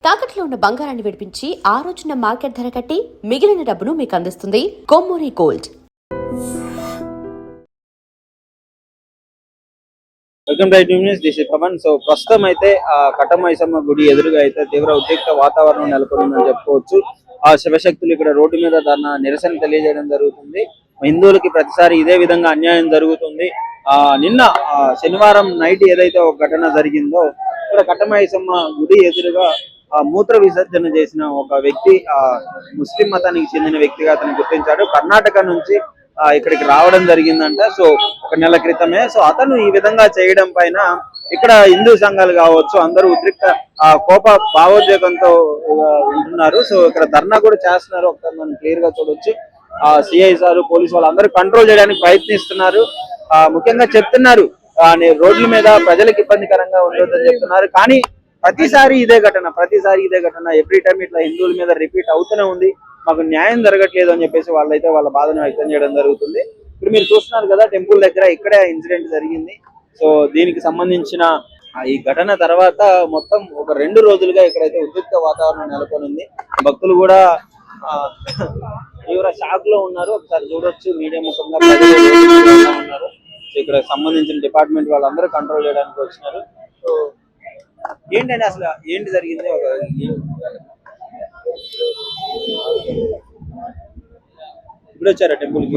తాకట్లో ఉన్న బంగారాన్ని విడిపించి ఆ రోజున మార్కెట్ ధర కట్టి మిగిలిన డబ్బును మీకు అందిస్తుంది Kommuri gold. Welcome to IT news. This is Pavan. So ప్రస్తుతం అయితే కట్టమైసమ్మ గుడి ఎదురుగా అయితే తీవ్ర ఉద్రిక్త వాతావరణం నెలకొందని చెప్పుకోవచ్చు. ఆ శివశక్తులు ఇక్కడ రోడ్డు మీద నిరసన తెలియజేయడం జరుగుతుంది. హిందువులకి ప్రతిసారి ఇదే విధంగా అన్యాయం జరుగుతుంది. నిన్న శనివారం నైట్ ఏదైతే ఒక ఘటన జరిగిందో ఇక్కడ కట్టమైసమ్మ గుడి ఎదురుగా మూత్ర విసర్జన చేసిన ఒక వ్యక్తి ముస్లిం మతానికి చెందిన వ్యక్తిగా అతను గుర్తించాడు. కర్ణాటక నుంచి ఇక్కడికి రావడం జరిగిందంట. సో ఒక నెల క్రితమే. సో అతను ఈ విధంగా చేయడం పైన ఇక్కడ హిందూ సంఘాలు కావచ్చు అందరూ ఉద్రిక్త కోప భావోద్వేగంతో ఉంటున్నారు. సో ఇక్కడ ధర్నా కూడా చేస్తున్నారు. ఒకసారి మనం క్లియర్ గా చూడొచ్చు. సిఐ సార్ పోలీసు వాళ్ళు అందరూ కంట్రోల్ చేయడానికి ప్రయత్నిస్తున్నారు. ముఖ్యంగా చెప్తున్నారు రోడ్ల మీద ప్రజలకు ఇబ్బందికరంగా ఉండొద్దని చెప్తున్నారు. కానీ ప్రతిసారి ఇదే ఘటన ఎవ్రీ టైం ఇట్లా హిందువుల మీద రిపీట్ అవుతూనే ఉంది. మాకు న్యాయం జరగట్లేదు అని చెప్పేసి వాళ్ళైతే వాళ్ళ బాధను వ్యక్తం చేయడం జరుగుతుంది. ఇప్పుడు మీరు చూస్తున్నారు కదా, టెంపుల్ దగ్గర ఇక్కడే ఇన్సిడెంట్ జరిగింది. సో దీనికి సంబంధించిన ఈ ఘటన తర్వాత మొత్తం ఒక 2 రోజులుగా ఇక్కడైతే ఉద్రిక్త వాతావరణం నెలకొనింది. భక్తులు కూడా తీవ్ర షాక్ లో ఉన్నారు. ఒకసారి చూడొచ్చు మీడియా ముఖంగా ప్రజలు ఉన్నారు. సో ఇక్కడ సంబంధించిన డిపార్ట్మెంట్ వాళ్ళందరూ కంట్రోల్ చేయడానికి వచ్చినారు. సో ఏంటంటే అసలు ఏంటి జరిగింది? ఇప్పుడు వచ్చారా టెంపుల్ కి?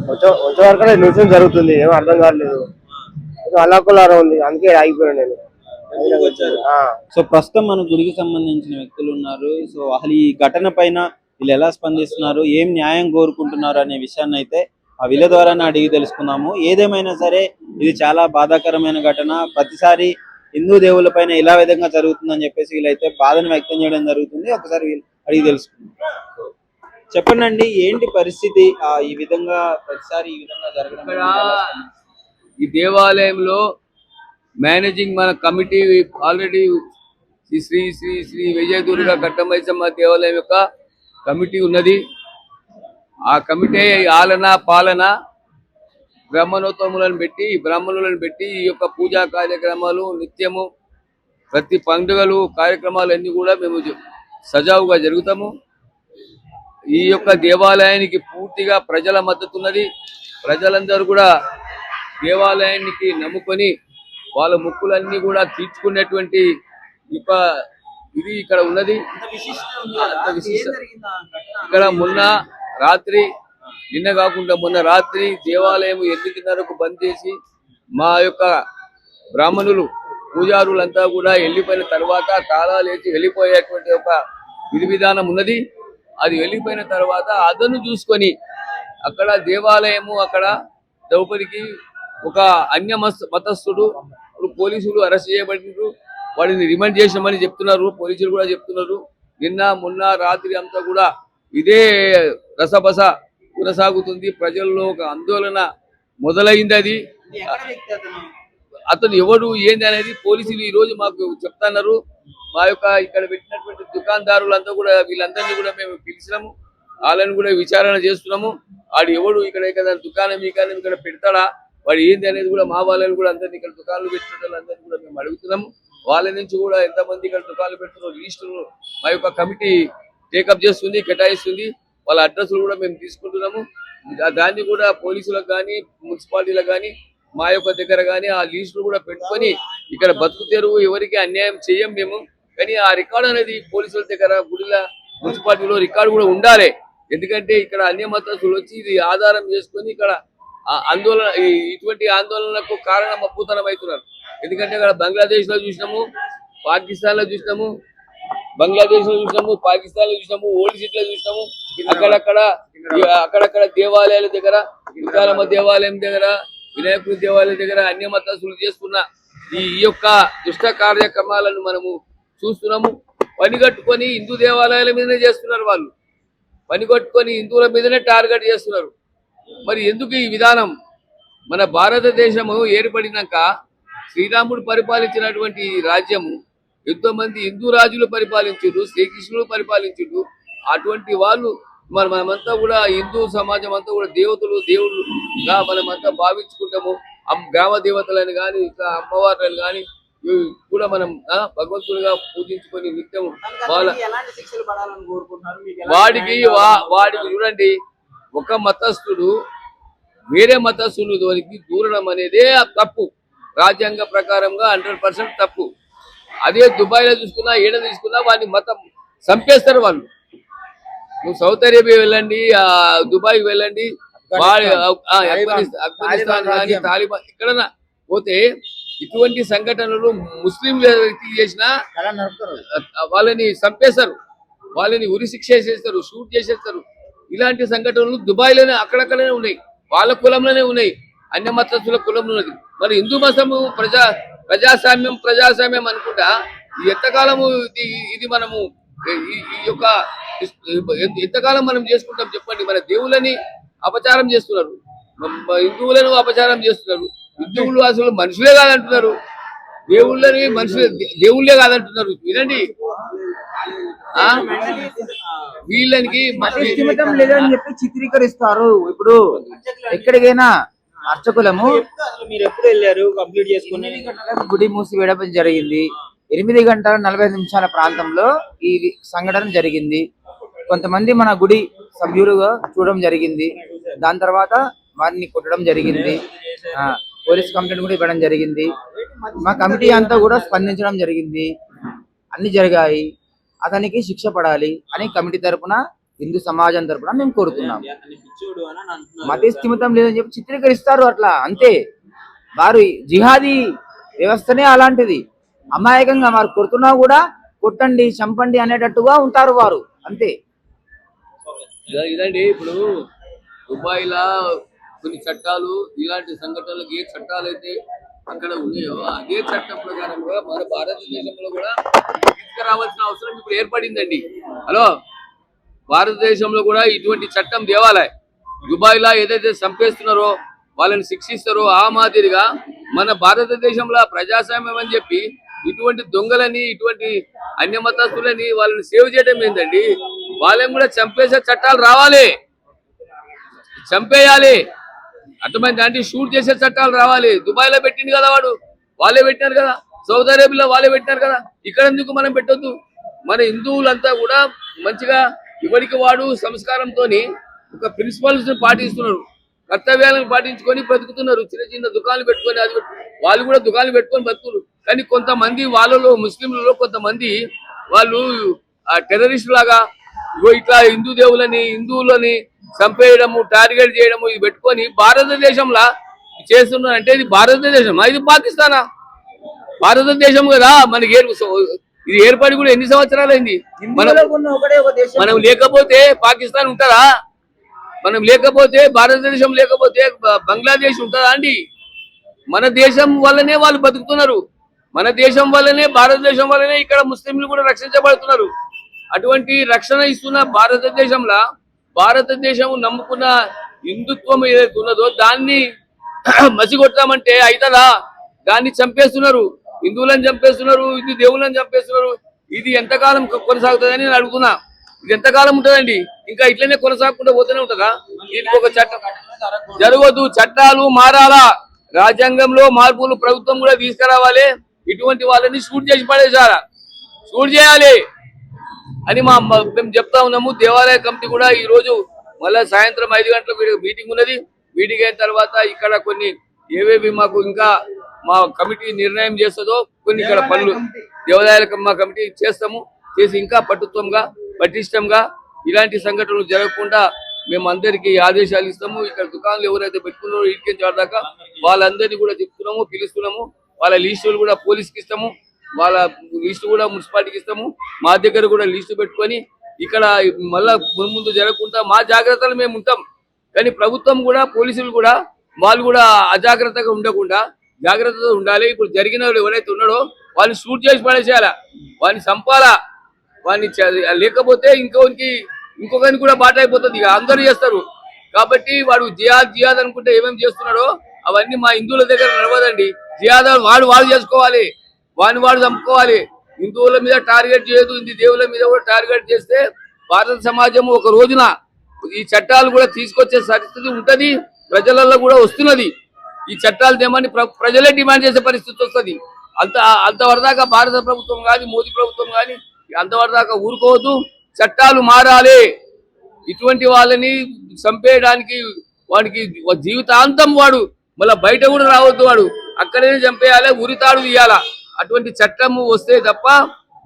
వచ్చే వరకు నిరసన జరుగుతుంది. ఏమో అర్థం కావట్లేదు. అల్లాకులారా ఉంది, అందుకే ఆగిపోయాను నేను. సో ప్రస్తుతం మన గుడికి సంబంధించిన వ్యక్తులు ఉన్నారు. సో అసలు ఈ ఘటన పైన వీళ్ళు ఎలా స్పందిస్తున్నారు, ఏం న్యాయం కోరుకుంటున్నారు అనే విషయాన్ని అయితే వీళ్ళ ద్వారానే అడిగి తెలుసుకున్నాము. ఏదేమైనా సరే ఇది చాలా బాధాకరమైన ఘటన. ప్రతిసారి హిందూ దేవుళ్ళ పైన ఇలా విధంగా జరుగుతుందని చెప్పేసి వీళ్ళైతే బాధను వ్యక్తం చేయడం జరుగుతుంది. ఒకసారి వీళ్ళు అడిగి తెలుసుకుందాం. చెప్పండి, ఏంటి పరిస్థితి? ఈ విధంగా ప్రతిసారి ఈ విధంగా జరగడం? ఈ దేవాలయంలో మేనేజింగ్ మన కమిటీ ఆల్రెడీ శ్రీ శ్రీ శ్రీ విజయదుర్గ కట్టమైసమ్మ దేవాలయం యొక్క కమిటీ ఉన్నది. ఆ కమిటీ పాలన బ్రాహ్మణోత్తములను పెట్టి ఈ యొక్క పూజా కార్యక్రమాలు నిత్యము ప్రతి పండుగలు కార్యక్రమాలు అన్ని కూడా మేము సజావుగా జరుగుతాము. ఈ యొక్క దేవాలయానికి పూర్తిగా ప్రజల మద్దతు ఉన్నది. ప్రజలందరూ కూడా దేవాలయానికి నమ్ముకొని వాళ్ళ మొక్కులన్నీ కూడా తీర్చుకునేటువంటి ఇది ఇక్కడ ఉన్నది. ఇక్కడ నిన్న కాకుండా మొన్న రాత్రి దేవాలయం 8:30కు బంద్ చేసి మా యొక్క బ్రాహ్మణులు పూజారులంతా కూడా వెళ్ళిపోయిన తర్వాత తాళాలు వేసి వెళ్ళిపోయేటువంటి ఒక విధానం ఉన్నది. అది వెళ్ళిపోయిన తర్వాత అదను చూసుకొని అక్కడ దేవాలయము అక్కడ ద్రౌపదికి ఒక అన్య మతస్థుడు పోలీసులు అరెస్ట్ చేయబడినారు. వాడిని రిమాండ్ చేసినామని చెప్తున్నారు. పోలీసులు కూడా చెప్తున్నారు. మొన్న రాత్రి అంతా కూడా ఇదే రసబస కొనసాగుతుంది. ప్రజల్లో ఒక ఆందోళన మొదలైంది. అది అతను ఎవడు ఏంది అనేది పోలీసులు ఈ రోజు మాకు చెప్తున్నారు. మా యొక్క ఇక్కడ పెట్టినటువంటి దుకాణదారులంతా కూడా వీళ్ళందరినీ కూడా మేము పిలిచినాము. వాళ్ళని కూడా విచారణ చేస్తున్నాము. వాడు ఎవడు ఇక్కడ దుకాణం ఇక్కడ పెడతాడా, వాడు ఏంది అనేది కూడా మా వాళ్ళని కూడా అందరినీ ఇక్కడ దుకాణాలు పెట్టిన వాళ్ళందరినీ కూడా మేము అడుగుతున్నాము. వాళ్ళ నుంచి కూడా ఎంతమంది ఇక్కడ దుకాణాలు పెడుతున్నారు లిస్టులు మా యొక్క కమిటీ టేకప్ చేస్తుంది, కేటాయిస్తుంది. వాళ్ళ అడ్రస్లు కూడా మేము తీసుకుంటున్నాము. దాన్ని కూడా పోలీసులకు కానీ మున్సిపాలిటీలకు కానీ మా యొక్క దగ్గర కానీ ఆ లిస్టులు కూడా పెట్టుకొని ఇక్కడ బతుకు తెరువు ఎవరికి అన్యాయం చేయం మేము. కానీ ఆ రికార్డు అనేది పోలీసుల దగ్గర గుడిల మున్సిపాలిటీలో రికార్డు కూడా ఉండాలి. ఎందుకంటే ఇక్కడ అన్య మతస్థులు వచ్చి ఇది ఆధారం చేసుకొని ఇక్కడ ఇటువంటి ఆందోళనకు కారణభూతం అవుతున్నారు. ఎందుకంటే అక్కడ బంగ్లాదేశ్ లో చూసినాము, పాకిస్తాన్ లో చూసినాము, పాకిస్తాన్ లో చూసినాము, ఓల్డ్ సిటీలో చూసినాము. అక్కడక్కడ దేవాలయాల దగ్గర, విశాలమ్మ దేవాలయం దగ్గర, వినాయకుడి దేవాలయం దగ్గర అన్య మతస్థులు చేస్తున్న ఈ యొక్క దుష్ట కార్యక్రమాలను మనము చూస్తున్నాము. పనిగట్టుకొని హిందూ దేవాలయాల మీదనే చేస్తున్నారు. వాళ్ళు పనిగట్టుకొని హిందువుల మీదనే టార్గెట్ చేస్తున్నారు. మరి ఎందుకు ఈ విధానం? మన భారతదేశము ఏర్పడినాక శ్రీరాముడు పరిపాలించినటువంటి రాజ్యము ఎంతో మంది హిందూ రాజులు పరిపాలించుడు, శ్రీకృష్ణుడు పరిపాలించుడు. అటువంటి వాళ్ళు మనమంతా కూడా హిందూ సమాజం అంతా కూడా దేవుళ్ళుగా మనమంతా భావించుకుంటాము. గ్రామ దేవతలను కానీ, ఇట్లా అమ్మవార్లను కానీ కూడా మనం భగవంతుడిగా పూజించుకొని నిత్యం వాళ్ళ ఎలాంటి శిక్షలు పడాలని కోరుకుంటున్నారు? మీకు వాడికి చూడండి, ఒక మతస్థుడు వేరే మతస్థునికి దూరడం అనేదే తప్పు, రాజ్యాంగ ప్రకారంగా 100% తప్పు. అదే దుబాయ్లో చూసుకున్నా, ఏడ తీసుకున్నా వాడిని మతం చంపేస్తారు వాళ్ళు. నువ్వు సౌత్ అరేబియా వెళ్ళండి, దుబాయ్ వెళ్ళండి, ఆఫ్ఘనిస్తాన్ కానీ తాలిబాన్ ఎక్కడన్నా పోతే ఇటువంటి సంఘటనలు ముస్లింలు చేసినా వాళ్ళని చంపేస్తారు, వాళ్ళని ఉరి శిక్ష చేసేస్తారు, షూట్ చేసేస్తారు. ఇలాంటి సంఘటనలు దుబాయ్లోనే అక్కడక్కడనే ఉన్నాయి, వాళ్ళ కులంలోనే ఉన్నాయి, అన్య మతస్థుల కులంలో ఉన్నది. మరి హిందూ మతము ప్రజాస్వామ్యం అనుకుంటా ఎంతకాలము ఇది మనము ఈ యొక్క ఎంతకాలం మనం చేసుకుంటాం చెప్పండి? మన దేవుళ్ళని అపచారం చేస్తున్నారు, హిందువులను అపచారం చేస్తున్నారు. హిందువులు అసలు మనుషులే కాదంటున్నారు, దేవుళ్ళే కాదంటున్నారు. వినండి, వీళ్ళకి స్థిమితం లేదని చెప్పి చిత్రీకరిస్తారు. ఇప్పుడు ఎక్కడికైనా అర్చకులము మీరు ఎప్పుడు వెళ్ళారు కంప్లీట్ చేసుకుని? గుడి మూసివేయడం జరిగింది. 8 గంటల 45 నిమిషాల ప్రాంతంలో ఈ సంఘటన జరిగింది. కొంతమంది మన గుడి సభ్యులుగా చూడడం జరిగింది. దాని తర్వాత వారిని కొట్టడం జరిగింది. పోలీస్ కంప్లైంట్ కూడా ఇవ్వడం జరిగింది. మా కమిటీ అంతా కూడా స్పందించడం జరిగింది. అన్ని జరిగాయి, అతనికి శిక్ష పడాలి అని కమిటీ తరపున, హిందూ సమాజం తరపున మేము కోరుతున్నాం. మత స్థిమితం లేదని చెప్పి చిత్రీకరిస్తారు అట్లా, అంతే. వారు జిహాదీ వ్యవస్థనే అలాంటిది. అమాయకంగా వారు కొడుతున్నా కూడా కొట్టండి, చంపండి అనేటట్టుగా ఉంటారు వారు, అంతే. ఇదండి, ఇప్పుడు దుబాయ్లా కొన్ని చట్టాలు, ఇలాంటి సంఘటనలకు ఏ చట్టాలు అయితే అక్కడ ఉన్నాయో అదే చట్టం ప్రకారంగా మన భారతదేశంలో కూడా తీసుకురావాల్సిన అవసరం ఇప్పుడు ఏర్పడిందండి. హలో, భారతదేశంలో కూడా ఇటువంటి చట్టం తేవాలి. దుబాయ్లా ఏదైతే చంపేస్తున్నారో వాళ్ళని శిక్షిస్తారో ఆ మాదిరిగా మన భారతదేశంలో ప్రజాస్వామ్యం అని చెప్పి ఇటువంటి దొంగలని, ఇటువంటి అన్య మతస్థులని వాళ్ళని సేవ్ చేయడం ఏంటండి? వాళ్ళని కూడా చంపేసే చట్టాలు రావాలి, చంపేయాలి. అర్థమైంది అంటే షూట్ చేసే చట్టాలు రావాలి. దుబాయ్లో పెట్టింది కదా వాడు, వాళ్ళే పెట్టినారు కదా. సౌదీ అరేబియాలో వాళ్ళే పెట్టినారు కదా. ఇక్కడ ఎందుకు మనం పెట్టొద్దు? మన హిందువులంతా కూడా మంచిగా ఇవరికి వాడు సంస్కారంతో ఒక ప్రిన్సిపల్స్ పాటిస్తున్నారు, కర్తవ్యాలను పాటించుకొని బ్రతుకుతున్నారు. చిన్న చిన్న దుకాణాలు పెట్టుకొని వాళ్ళు కూడా దుకాణాలు పెట్టుకొని బతుకున్నారు. కానీ కొంతమంది వాళ్ళలో ముస్లింలలో కొంతమంది వాళ్ళు టెర్రరిస్ట్ లాగా ఇట్లా హిందూ దేవులని, హిందువులని చంపేయడము, టార్గెట్ చేయడము ఇది పెట్టుకొని భారతదేశంలో చేస్తున్నారు. అంటే ఇది భారతదేశం, ఇది పాకిస్తానా? భారతదేశం కదా మనకి. ఇది ఏర్పడి కూడా ఎన్ని సంవత్సరాలు అయింది? మనం లేకపోతే పాకిస్తాన్ ఉంటుందా? మనం లేకపోతే భారతదేశం లేకపోతే బంగ్లాదేశ్ ఉంటుందా అండి? మన దేశం వల్లనే వాళ్ళు బతుకుతున్నారు, మన దేశం వల్లనే, భారతదేశం వల్లనే ఇక్కడ ముస్లింలు కూడా రక్షించబడుతున్నారు. అటువంటి రక్షణ ఇస్తున్న భారతదేశంలో భారతదేశం నమ్ముకున్న హిందుత్వం ఏదైతే ఉన్నదో దాన్ని మసిగొట్టామంటే అవుతుందా? దాన్ని చంపేస్తున్నారు, హిందువులను చంపేస్తున్నారు, హిందూ దేవుళ్ళని చంపేస్తున్నారు. ఇది ఎంతకాలం కొనసాగుతుందని నేను అడుగుతున్నా. ఇది ఎంతకాలం ఉంటుందండి? ఇంకా ఇట్లనే కొనసాగకుండా పోతూనే ఉంటుందా? దీనికి ఒక చట్టం జరగదు, చట్టాలు మారాలా, రాజ్యాంగంలో మార్పులు ప్రభుత్వం కూడా తీసుకురావాలి. ఇటువంటి వాళ్ళని షూట్ చేసి పడేసారా, షూట్ చేయాలి అని మేము చెప్తా ఉన్నాము. దేవాలయ కమిటీ కూడా ఈ రోజు మళ్ళీ సాయంత్రం 5 గంటలకు మీటింగ్ ఉన్నది. మీటింగ్ అయిన తర్వాత ఇక్కడ కొన్ని ఏవేవి మాకు ఇంకా మా కమిటీ నిర్ణయం చేస్తుందో కొన్ని ఇక్కడ పనులు దేవాలయాల మా కమిటీ చేస్తాము. చేసి ఇంకా పటిష్టంగా ఇలాంటి సంఘటనలు జరగకుండా మేము అందరికీ ఆదేశాలు ఇస్తాము. ఇక్కడ దుకాణాలు ఎవరైతే పెట్టుకున్నారో ఇటుకేం దాకా వాళ్ళందరినీ కూడా చెప్తున్నాము, పిలుస్తున్నాము. వాళ్ళ లిస్టులు కూడా పోలీస్కి ఇస్తాము, వాళ్ళ లిస్టు కూడా మున్సిపాలిటీకి ఇస్తాము. మా దగ్గర కూడా లిస్టు పెట్టుకొని ఇక్కడ మళ్ళా ముందు జరగకుండా మా జాగ్రత్తలు మేము ఉంటాం. కానీ ప్రభుత్వం కూడా, పోలీసులు కూడా, వాళ్ళు కూడా అజాగ్రత్తగా ఉండకుండా జాగ్రత్తగా ఉండాలి. ఇప్పుడు జరిగిన వాళ్ళు ఎవరైతే ఉన్నాడో వాళ్ళని షూట్ చేసి పడేసేయాలా, వాళ్ళని చంపాలా. వాడిని లేకపోతే ఇంకొకరిని కూడా బాట అయిపోతుంది. ఇక అందరూ చేస్తారు కాబట్టి వాడు జియాద్ అనుకుంటే ఏమేమి చేస్తున్నాడో అవన్నీ మా హిందువుల దగ్గర నడవదండి. జియాద్ వాడు చేసుకోవాలి, వాడు చంపుకోవాలి. హిందువుల మీద టార్గెట్ చేయదు, హిందూ దేవుల మీద కూడా టార్గెట్ చేస్తే భారత సమాజం ఒక రోజున ఈ చట్టాలు కూడా తీసుకొచ్చే పరిస్థితి ఉంటది, ప్రజలలో కూడా వస్తున్నది. ఈ చట్టాలు దేమని ప్రజలే డిమాండ్ చేసే పరిస్థితి వస్తుంది. అంతవరదాకా భారత ప్రభుత్వం కానీ మోదీ ప్రభుత్వం కానీ అంతవరదాకా ఊరుకోవద్దు. చట్టాలు మారాలి. ఇటువంటి వాళ్ళని చంపేయడానికి వాడికి జీవితాంతం వాడు మళ్ళీ బయట కూడా రావద్దు. వాడు అక్కడనే చంపేయాలి, ఉరితాడు తీయాల. అటువంటి చట్టం వస్తే తప్ప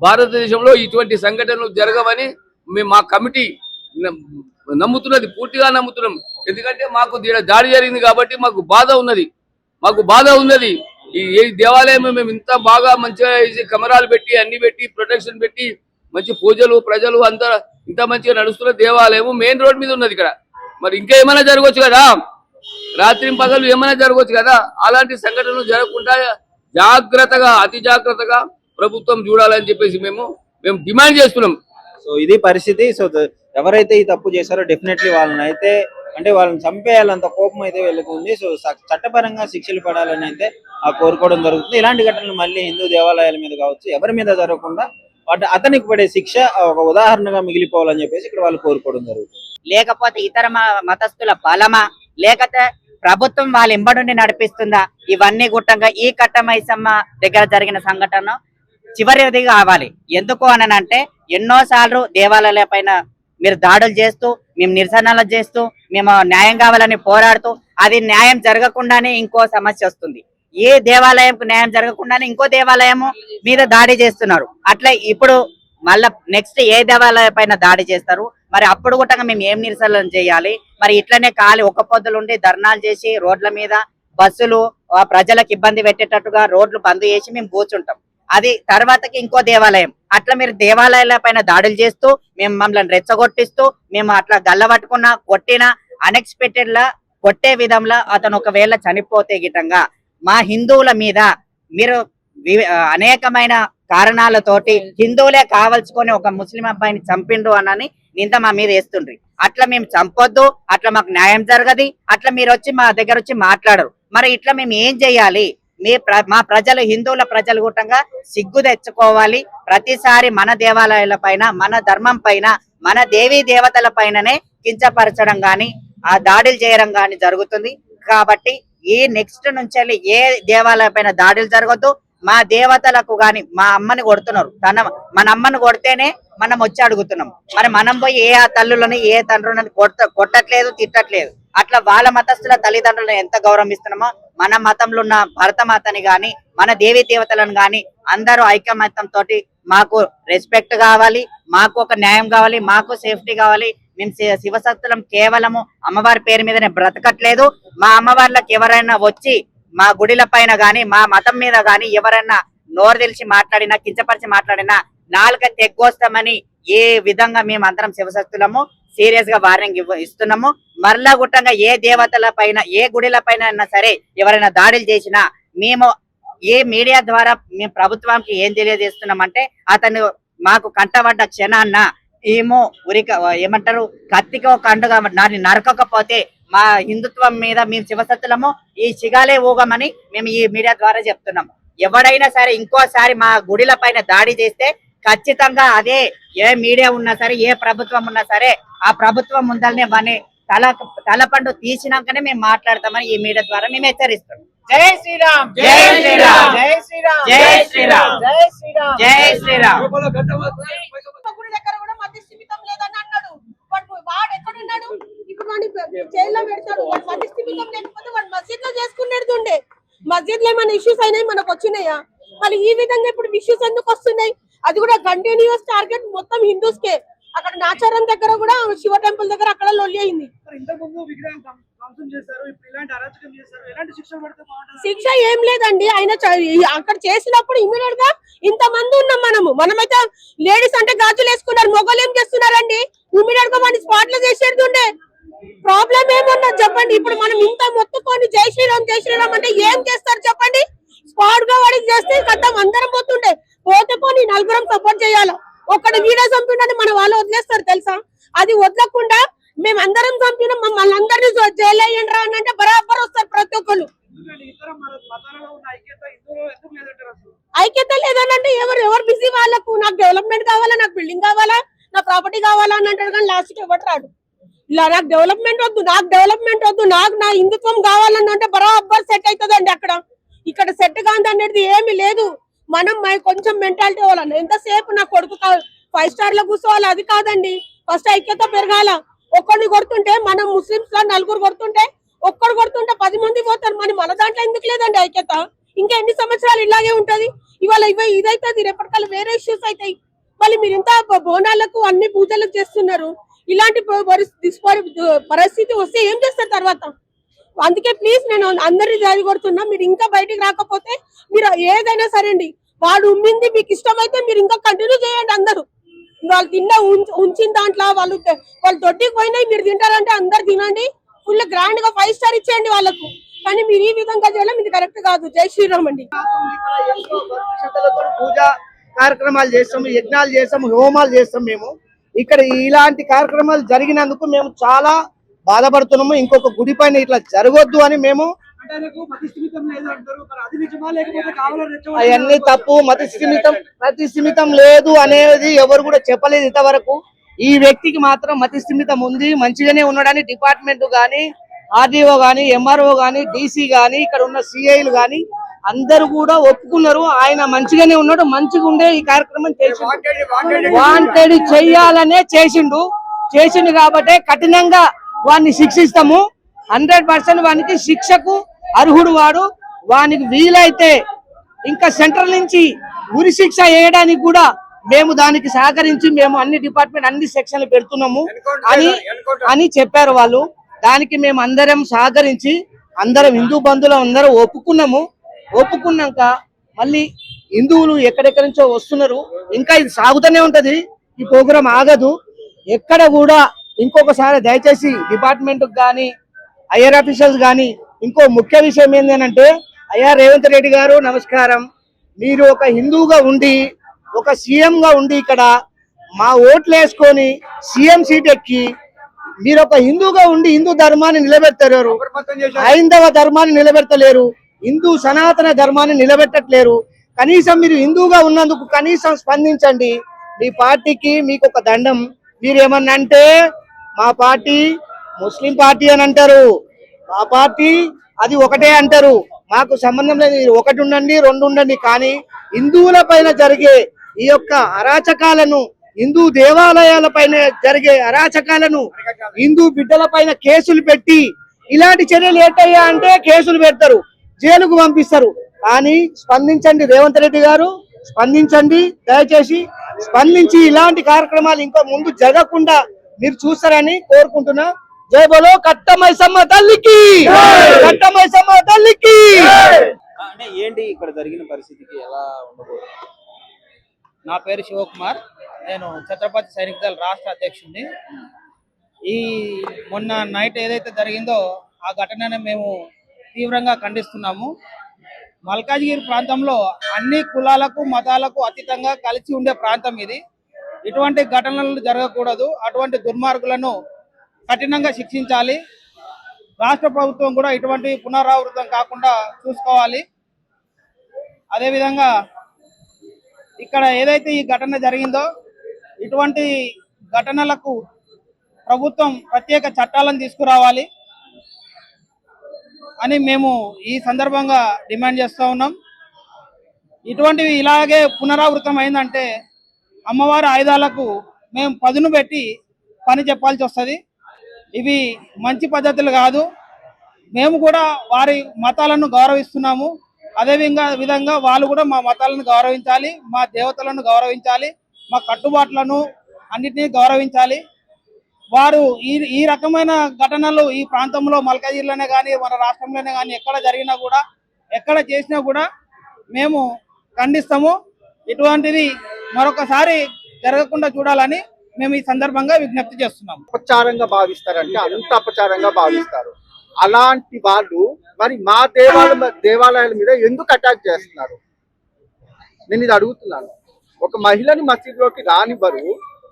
భారతదేశంలో ఇటువంటి సంఘటనలు జరగవని మేము మా కమిటీ నమ్ముతున్నది, పూర్తిగా నమ్ముతున్నాం. ఎందుకంటే మాకు దాడి జరిగింది కాబట్టి మాకు బాధ ఉన్నది. ఈ దేవాలయం మేము ఇంత బాగా మంచిగా కెమెరాలు పెట్టి అన్ని పెట్టి ప్రొటెక్షన్ పెట్టి మంచి పూజలు ప్రజలు అంతా ఇంత మంచిగా నడుస్తున్న దేవాలయం మెయిన్ రోడ్ మీద ఉన్నది. ఇక్కడ మరి ఇంకా ఏమైనా జరగవచ్చు కదా, రాత్రి పగలు ఏమైనా జరగవచ్చు కదా. అలాంటి సంఘటనలు జరగకుండా జాగ్రత్తగా అతి జాగ్రత్తగా ప్రభుత్వం చూడాలని చెప్పేసి మేము డిమాండ్ చేస్తున్నాం. సో ఇది పరిస్థితి. సో ఎవరైతే ఈ తప్పు చేశారో డెఫినెట్లీ వాళ్ళని చంపేయాలంత కోపం అయితే వీళ్ళకి ఉంది. సో చట్టపరంగా శిక్షలు పడాలని అయితే కోరుకోవడం జరుగుతుంది. ఇలాంటి ఘటనలు మళ్ళీ హిందూ దేవాలయాల మీద కావచ్చు ఎవరి మీద జరగకుండా అతనికి పడే శిక్ష ఒక ఉదాహరణగా మిగిలిపోవాలని చెప్పేసి ఇక్కడ వాళ్ళు కోరుకోవడం జరుగుతుంది. లేకపోతే ఇతర మతస్థుల బలమా, లేకపోతే ప్రభుత్వం వాళ్ళ ఎంబడుండి నడిపిస్తుందా? ఇవన్నీ గుట్టంగా ఈ కట్టమైసమ్మ దగ్గర జరిగిన సంఘటన చివరిది కావాలి. ఎందుకు అనంటే ఎన్నోసార్లు దేవాలయాల పైన మీరు దాడులు చేస్తూ, మేము నిరసనలు చేస్తూ, మేము న్యాయం కావాలని పోరాడుతూ, అది న్యాయం జరగకుండానే ఇంకో సమస్య వస్తుంది. ఏ దేవాలయంకు న్యాయం జరగకుండానే ఇంకో దేవాలయం మీద దాడి చేస్తున్నారు. అట్లా ఇప్పుడు మళ్ళా నెక్స్ట్ ఏ దేవాలయం పైన దాడి చేస్తారు? మరి అప్పుడు కూడా మేము ఏం నిరసనలు చేయాలి? మరి ఇట్లనే ఒక్క పొద్దులుండి ధర్నాలు చేసి రోడ్ల మీద బస్సులు ప్రజలకు ఇబ్బంది పెట్టేటట్టుగా రోడ్లు బంద్ చేసి మేము కూర్చుంటాం. అది తర్వాతకి ఇంకో దేవాలయం అట్లా మీరు దేవాలయాల పైన దాడులు చేస్తూ మేము మమ్మల్ని రెచ్చగొట్టిస్తూ మేము అట్లా గల్లబట్టుకున్నా కొట్టినా అన్ఎక్స్పెక్టెడ్ లా కొట్టే విధంలో అతను ఒకవేళ చనిపోతే గిటంగా మా హిందువుల మీద మీరు అనేకమైన కారణాలతోటి హిందువులే కావలసుకొని ఒక ముస్లిం అబ్బాయిని చంపిండ్రు అని నింద మా మీద వేస్తుండ్రి. అట్లా మేము చంపొద్దు, అట్లా మాకు న్యాయం జరగది, అట్లా మీరు వచ్చి మా దగ్గర వచ్చి మాట్లాడరు. మరి ఇట్లా మేము ఏం చెయ్యాలి? మా ప్రజలు హిందువుల ప్రజలు కూటంగా సిగ్గు తెచ్చుకోవాలి. ప్రతిసారి మన దేవాలయాల పైన, మన ధర్మం పైన, మన దేవీ దేవతల పైననే కించపరచడం గాని ఆ దాడులు చేయడం గాని జరుగుతుంది. కాబట్టి ఈ నెక్స్ట్ నుంచి ఏ దేవాలయ పైన దాడులు జరగద్దు. మా దేవతలకు గాని మా అమ్మని కొడుతున్నారు, మన అమ్మని కొడితేనే మనం వచ్చి అడుగుతున్నాం. మరి మనం పోయి ఏ తల్లులని ఏ తండ్రులని కొట్టట్లేదు, తిట్టట్లేదు. అట్లా వాళ్ళ మతస్థుల తల్లిదండ్రులను ఎంత గౌరవిస్తున్నామో మన మతంలో ఉన్న భరతమాతని గాని మన దేవీ దేవతలను గాని అందరూ ఐకమత్యం తోటి మాకు రెస్పెక్ట్ కావాలి, మాకు ఒక న్యాయం కావాలి, మాకు సేఫ్టీ కావాలి. మేము శివశక్తులం కేవలము అమ్మవారి పేరు మీదనే బ్రతకట్లేదు. మా అమ్మవార్లకు ఎవరైనా వచ్చి మా గుడిల పైన గాని మా మతం మీద గాని ఎవరైనా నోరు తెలిసి మాట్లాడినా, కించపరిచి మాట్లాడినా నాలుక తెగ్గొస్తామని ఏ విధంగా మేము అందరం శివశక్తులము సీరియస్ గా వార్నింగ్ ఇస్తున్నాము. మరలా గుట్టంగా ఏ దేవతల పైన ఏ గుడిల పైన అయినా సరే ఎవరైనా దాడులు చేసినా మేము ఏ మీడియా ద్వారా మేము ప్రభుత్వానికి ఏం తెలియజేస్తున్నామంటే అతను మాకు కంటబడ్డ క్షణాన్న ఏమంటారు కత్తికి ఒక అండుగా దాన్ని నరకకపోతే మా హిందుత్వం మీద మేము శివశక్తులము ఈ సిగాలే ఊగమని మేము ఈ మీడియా ద్వారా చెప్తున్నాము. ఎవడైనా సరే ఇంకోసారి మా గుడిల పైన దాడి చేస్తే ఖచ్చితంగా అదే ఏ మీడియా ఉన్నా సరే ఏ ప్రభుత్వం ఉన్నా సరే ఆ ప్రభుత్వం ముందరనే మన తలపండు తీసినాకనే మేము మాట్లాడతామని ఈ మీడియా ద్వారా మేము హెచ్చరిస్తున్నాం. జై శ్రీరామ్, జై శ్రీరామ్, జై శ్రీరామ్, జై శ్రీరామ్, జై శ్రీరామ్, జై శ్రీరామ్. వాడు ఎక్కడున్నాడు? ఇప్పుడు వాడిని జైల్లో పెడతాడు. వాడు మధ్యస్థిమితం లేకపోతే వాడు మస్జిద్ లో చేసుకునేది. మస్జిద్ లో ఏమైనా ఇష్యూస్ అయినాయి మనకు వచ్చినాయా? మళ్ళీ ఈ విధంగా ఇప్పుడు ఇష్యూస్ ఎందుకు వస్తున్నాయి? అది కూడా కంటిన్యూస్ టార్గెట్ మొత్తం హిందూస్ కే. అక్కడ నాచారం దగ్గర కూడా శివ టెంపుల్ దగ్గర అక్కడ లొల్లి అయింది. శిక్ష ఏం లేదండి. ఆయన అక్కడ చేసినప్పుడు ఇమీడియట్ గా ఇంతమంది ఉన్నాం మనమైతే లేడీస్ అంటే గాజులు వేసుకున్నారు, మొగలు ఏం చేస్తున్నారండి? ఇమీడియట్ గా మన స్పాట్ లో చేసేది ఉండే. ప్రాబ్లం ఏమున్నది చెప్పండి? ఇప్పుడు మనం ఇంత మొత్తుకొని జై శ్రీరామ్ జై శ్రీరామ్ అంటే ఏం చేస్తారు చెప్పండి? స్పాట్ గా వాడికి చేస్తే కథం అందరం పోతుండే. పోతే పోనీ నలుగురం సపోర్ట్ చేయాలి. ఒక్కడి వీడియో చంపినట్టు మన వాళ్ళు వదిలేస్తారు తెలుసా? అది వదలకుండా మేము అందరం చంపినాం, మమ్మల్ని అందరినీ జైలు అయ్యండి అని అంటే బరాబర్ వస్తారు ప్రతి ఒక్కరు. ఐక్యత లేదనంటే ఎవరు బిజీ వాళ్ళకు. నాకు డెవలప్మెంట్ కావాలా, నాకు బిల్డింగ్ కావాలా, నా ప్రాపర్టీ కావాలా అని అంటారు. కానీ లాస్ట్ కి ఎవరు రాడు. ఇలా నాకు డెవలప్మెంట్ వద్దు, నాకు నా హిందుత్వం కావాలని అంటే బరాబర్ సెట్ అవుతుందండి. అక్కడ ఇక్కడ సెట్ కాదు అనేది ఏమీ లేదు. మనం కొంచెం మెంటాలిటీ వాళ్ళని ఎంతసేపు నా కొడుకు 5 స్టార్ లో కూర్చోవాలి అది కాదండి. ఫస్ట్ ఐక్యత పెరగాల. ఒక్కడిని కొడుతుంటే మనం ముస్లింస్ లో 4 కొడుతుంటే ఒక్కడు కొడుతుంటే 10 మంది పోతారు. మన దాంట్లో ఎందుకు లేదండి ఐక్యత? ఇంకా ఎన్ని సంవత్సరాలు ఇలాగే ఉంటది? ఇవాళ ఇదైతుంది, రేపటికల్లా వేరే ఇష్యూస్ అవుతాయి. మళ్ళీ మీరు ఇంత బోనాలకు అన్ని పూజలకు చేస్తున్నారు. ఇలాంటి పరిస్థితి వస్తే ఏం చేస్తారు తర్వాత? అందుకే ప్లీజ్ నేను అందరి దారి కొడుతున్నా, మీరు ఇంకా బయటికి రాకపోతే మీరు ఏదైనా సరే అండి, వాడు ఉమ్మింది మీకు ఇష్టమైతే మీరు ఇంకా కంటిన్యూ చేయండి. అందరూ వాళ్ళు ఉంచిన దాంట్లో వాళ్ళు దొడ్డికి పోయినాయి మీరు తింటారంటే అందరు తినండి. ఫుల్ గ్రాండ్ గా 5 స్టార్ ఇచ్చేయండి వాళ్ళకు. కానీ మీరు ఈ విధంగా చేయడం ఇది కరెక్ట్ కాదు. జై శ్రీరామ్ అండి. పూజ కార్యక్రమాలు చేస్తాము, యజ్ఞాలు చేస్తాము, హోమాలు చేస్తాం. మేము ఇక్కడ ఇలాంటి కార్యక్రమాలు జరిగినందుకు మేము చాలా బాధపడుతున్నాము. ఇంకొక గుడి పైన ఇట్లా జరగొద్దు అని మేము అవన్నీ తప్పు. మతి స్థిమితం లేదు అనేది ఎవరు కూడా చెప్పలేదు ఇంతవరకు. ఈ వ్యక్తికి మాత్రం మతి స్థిమితం ఉంది, మంచిగానే ఉన్నాడని డిపార్ట్మెంట్ గాని, ఆర్డీఓ గాని, ఎంఆర్ఓ గాని, డీసీ గాని, ఇక్కడ ఉన్న సిఐలు గాని అందరూ కూడా ఒప్పుకున్నారు. ఆయన మంచిగానే ఉన్నాడు, మంచిగా ఉండే ఈ కార్యక్రమం చేసిండు. వాంటెడ్ చెయ్యాలనే చేసిండు కాబట్టి కఠినంగా వాడిని శిక్షిస్తాము. 100% వానికి శిక్షకు అర్హుడు వాడు. వానికి వీలైతే ఇంకా సెంట్రల్ నుంచి ఉరి శిక్ష వేయడానికి కూడా మేము దానికి సహకరించి మేము అన్ని డిపార్ట్మెంట్ అన్ని సెక్షన్లు పెడుతున్నాము అని చెప్పారు వాళ్ళు. దానికి మేము అందరం సహకరించి అందరం హిందూ బంధువులు అందరూ ఒప్పుకున్నాక మళ్ళీ హిందువులు ఎక్కడెక్కడి నుంచో వస్తున్నారు. ఇంకా ఇది సాగుతూనే ఉంటది, ఈ ప్రోగ్రాం ఆగదు ఎక్కడ కూడా. ఇంకొకసారి దయచేసి డిపార్ట్మెంట్ కానీ, ఐఆర్ ఆఫీసర్స్ కానీ, ఇంకో ముఖ్య విషయం ఏంటంటే, అయ్యా రేవంత్ రెడ్డి గారు నమస్కారం. మీరు ఒక హిందూగా ఉండి, ఒక సీఎం గా ఉండి ఇక్కడ మా ఓట్లు వేసుకొని సీఎం సీట్ ఎక్కి మీరు ఒక హిందూగా ఉండి హిందూ ధర్మాన్ని నిలబెడతారు, హైందవ ధర్మాన్ని నిలబెడతలేరు, హిందూ సనాతన ధర్మాన్ని నిలబెట్టట్లేరు. కనీసం మీరు హిందూగా ఉన్నందుకు కనీసం స్పందించండి. మీ పార్టీకి మీకు ఒక దండం. మీరు ఏమన్నా అంటే మా పార్టీ ముస్లిం పార్టీ అని అంటారు, మా పార్టీ అది ఒకటే అంటారు. మాకు సంబంధం లేదు. మీరు 1 ఉండండి, 2 ఉండండి, కానీ హిందువుల పైన జరిగే ఈ యొక్క అరాచకాలను, హిందూ దేవాలయాల పైన జరిగే అరాచకాలను, హిందూ బిడ్డల పైన కేసులు పెట్టి ఇలాంటి చర్యలు ఏంటయ్యా అంటే కేసులు పెడతారు, జైలుకు పంపిస్తారు. కానీ స్పందించండి రేవంత్ రెడ్డి గారు, స్పందించండి, దయచేసి స్పందించి ఇలాంటి కార్యక్రమాలు ఇంకా ముందు జరగకుండా మీరు చూస్తారని కోరుకుంటున్నా. జై బోలో కట్టమైసమ్మ తల్లికి, కట్టమైసమ్మ తల్లికి. అంటే ఏంటి ఇక్కడ జరిగిన పరిస్థితికి ఎలా ఉండబోతుంది? నా పేరు శివకుమార్, నేను ఛత్రపతి సైనిక దళ రాష్ట్ర అధ్యక్షుడిని. ఈ మొన్న నైట్ ఏదైతే జరిగిందో ఆ ఘటనను మేము తీవ్రంగా ఖండిస్తున్నాము. మల్కాజ్గిరి ప్రాంతంలో అన్ని కులాలకు మతాలకు అతీతంగా కలిసి ఉండే ప్రాంతం ఇది. ఇటువంటి ఘటనలు జరగకూడదు. అటువంటి దుర్మార్గులను కఠినంగా శిక్షించాలి. రాష్ట్ర ప్రభుత్వం కూడా ఇటువంటి పునరావృతం కాకుండా చూసుకోవాలి. అదేవిధంగా ఇక్కడ ఏదైతే ఈ ఘటన జరిగిందో ఇటువంటి ఘటనలకు ప్రభుత్వం ప్రత్యేక చట్టాలను తీసుకురావాలి అని మేము ఈ సందర్భంగా డిమాండ్ చేస్తూ ఉన్నాం. ఇటువంటివి ఇలాగే పునరావృతం అయిందంటే అమ్మవారి ఆయుధాలకు మేము పదును పెట్టి పని చెప్పాల్సి వస్తుంది. ఇవి మంచి పద్ధతులు కాదు. మేము కూడా వారి మతాలను గౌరవిస్తున్నాము. అదే విధంగా వాళ్ళు కూడా మా మతాలను గౌరవించాలి, మా దేవతలను గౌరవించాలి, మా కట్టుబాట్లను అన్నిటినీ గౌరవించాలి. వారు ఈ రకమైన ఘటనలు ఈ ప్రాంతంలో మల్కాజ్గిరిలోనే కానీ మన రాష్ట్రంలోనే కానీ ఎక్కడ జరిగినా కూడా, ఎక్కడ చేసినా కూడా మేము ఖండిస్తాము. ఇటువంటిది మరొకసారి జరగకుండా చూడాలని మేము ఈ సందర్భంగా విజ్ఞప్తి చేస్తున్నాము. అపచారంగా భావిస్తారంటే అంత అపచారంగా భావిస్తారు. అలాంటి వాళ్ళు మరి మా దేవాలయాల మీద ఎందుకు అటాక్ చేస్తున్నారు? నేను ఇది అడుగుతున్నాను. ఒక మహిళని మసీదులోకి రానివ్వరు,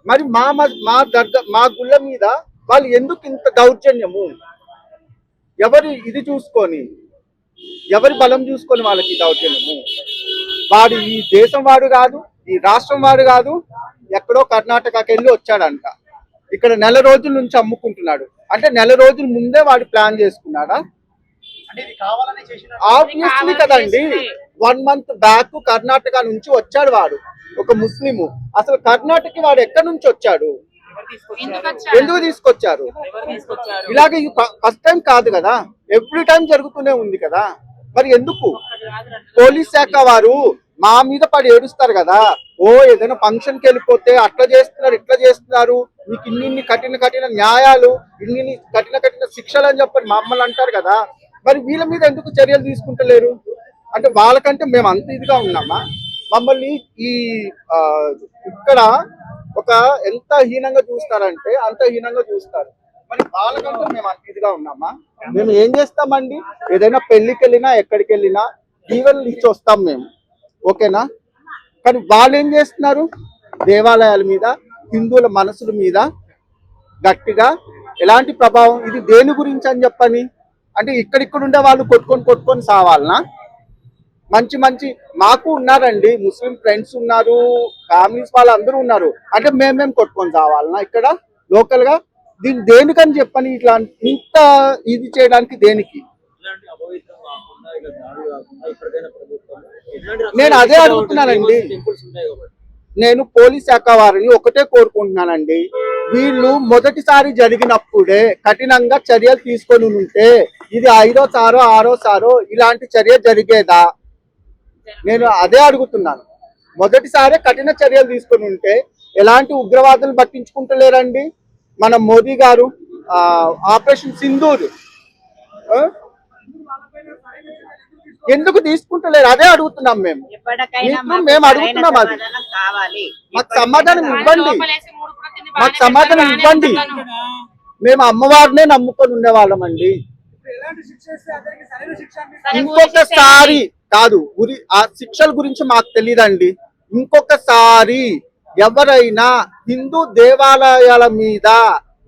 మరి మా గుళ్ళ మీద వాళ్ళు ఎందుకు ఇంత దౌర్జన్యము? ఎవరి ఇది చూసుకొని, ఎవరి బలం చూసుకొని వాళ్ళకి దౌర్జన్యము? వాడు ఈ దేశం వాడు కాదు, ఈ రాష్ట్రం వాడు కాదు, ఎక్కడో కర్ణాటకకి వెళ్ళి వచ్చాడంట. ఇక్కడ 4 రోజుల నుంచి అమ్ముకుంటున్నాడు. అంటే 4 రోజుల ముందే వాడు ప్లాన్ చేసుకున్నాడా? ఆబ్వియస్లీ కదండి. 1 మంత్ బ్యాక్ కర్ణాటక నుంచి వచ్చాడు వాడు, ఒక ముస్లిము. అసలు కర్ణాటక వాడు ఎక్కడి నుంచి వచ్చాడు, ఎందుకు తీసుకొచ్చారు? ఇలాగే ఫస్ట్ టైం కాదు కదా, ఎవ్రీ టైం జరుగుతూనే ఉంది కదా. మరి ఎందుకు పోలీస్ శాఖ వారు మా మీద పడి ఏడుస్తారు కదా, ఓ ఏదైనా ఫంక్షన్కి వెళ్ళిపోతే అట్లా చేస్తున్నారు ఇట్లా చేస్తున్నారు, మీకు ఇన్ని కఠిన న్యాయాలు, ఇన్ని కఠిన శిక్షలు అని చెప్పని మమ్మల్ని అంటారు కదా. మరి వీళ్ళ మీద ఎందుకు చర్యలు తీసుకుంటలేరు? అంటే వాళ్ళకంటే మేము అంత ఇదిగా ఉన్నామా? మమ్మల్ని ఈ ఇక్కడ ఒక ఎంత హీనంగా చూస్తారంటే అంత హీనంగా చూస్తారు. మరి వాళ్ళకంటే మేము అంత ఇదిగా ఉన్నామా? మేము ఏం చేస్తామండి, ఏదైనా పెళ్లికి వెళ్ళినా ఎక్కడికి వెళ్ళినా దీవెనలు ఇచ్చి వస్తాం మేము, ఓకేనా? కానీ వాళ్ళు ఏం చేస్తున్నారు, దేవాలయాల మీద హిందువుల మనసుల మీద గట్టిగా ఎలాంటి ప్రభావం, ఇది దేని గురించి అని చెప్పని, అంటే ఇక్కడిక్కడ ఉండే వాళ్ళు కొట్టుకొని సావాలనా? మంచి మాకు ఉన్నారండి, ముస్లిం ఫ్రెండ్స్ ఉన్నారు, ఫ్యామిలీస్ వాళ్ళు అందరూ ఉన్నారు, అంటే మేము కొట్టుకొని సావాలనా ఇక్కడ లోకల్ గా? దీన్ని దేనికని చెప్పని ఇట్లా ఇంత ఇది చేయడానికి దేనికి? నేను అదే అడుగుతున్నానండి. నేను పోలీస్ శాఖ వారిని ఒకటే కోరుకుంటున్నానండి, వీళ్ళు మొదటిసారి జరిగినప్పుడే కఠినంగా చర్యలు తీసుకొని ఉంటే ఇది 5వ సారో 6వ సారో ఇలాంటి చర్య జరిగేదా? నేను అదే అడుగుతున్నాను. మొదటిసారి కఠిన చర్యలు తీసుకొని ఉంటే ఎలాంటి ఉగ్రవాదులు పట్టించుకుంటలేరండి మన మోదీ గారు. ఆపరేషన్ సింధూర్ ఎందుకు తీసుకుంటలేరు? అదే అడుగుతున్నాం మేము. మేము అడుగుతున్నాం, అది మాకు సమాధానం ఇవ్వండి, మాకు సమాధానం ఇవ్వండి. మేము అమ్మవారినే నమ్ముకొని ఉండేవాళ్ళం అండి. ఇంకొకసారి కాదు, ఆ శిక్షల గురించి మాకు తెలియదండి. ఇంకొకసారి ఎవరైనా హిందూ దేవాలయాల మీద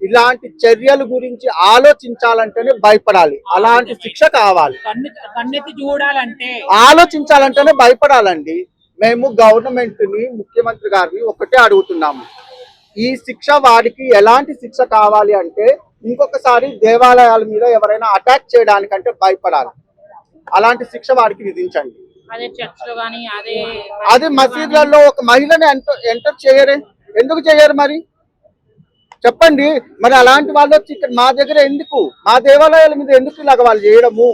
ఇలాంటి చర్యల గురించి ఆలోచించాలంటేనే భయపడాలి, అలాంటి శిక్ష కావాలి. ఆలోచించాలంటేనే భయపడాలండి. మేము గవర్నమెంట్ ని, ముఖ్యమంత్రి గారిని ఒకటే అడుగుతున్నాము, ఈ శిక్ష వాడికి ఎలాంటి శిక్ష కావాలి అంటే ఇంకొకసారి దేవాలయాల మీద ఎవరైనా అటాక్ చేయడానికంటే భయపడాలి, అలాంటి శిక్ష వాడికి విధించండి. అదే మసీదులలో ఒక మహిళని ఎంటర్ చేయరే, ఎందుకు చేయరు మరి చెప్పండి? మరి అలాంటి వాళ్ళు వచ్చి ఇక్కడ మా దగ్గర ఎందుకు, మా దేవాలయాల మీద ఎందుకు ఇలాగ వాళ్ళు చేయడము?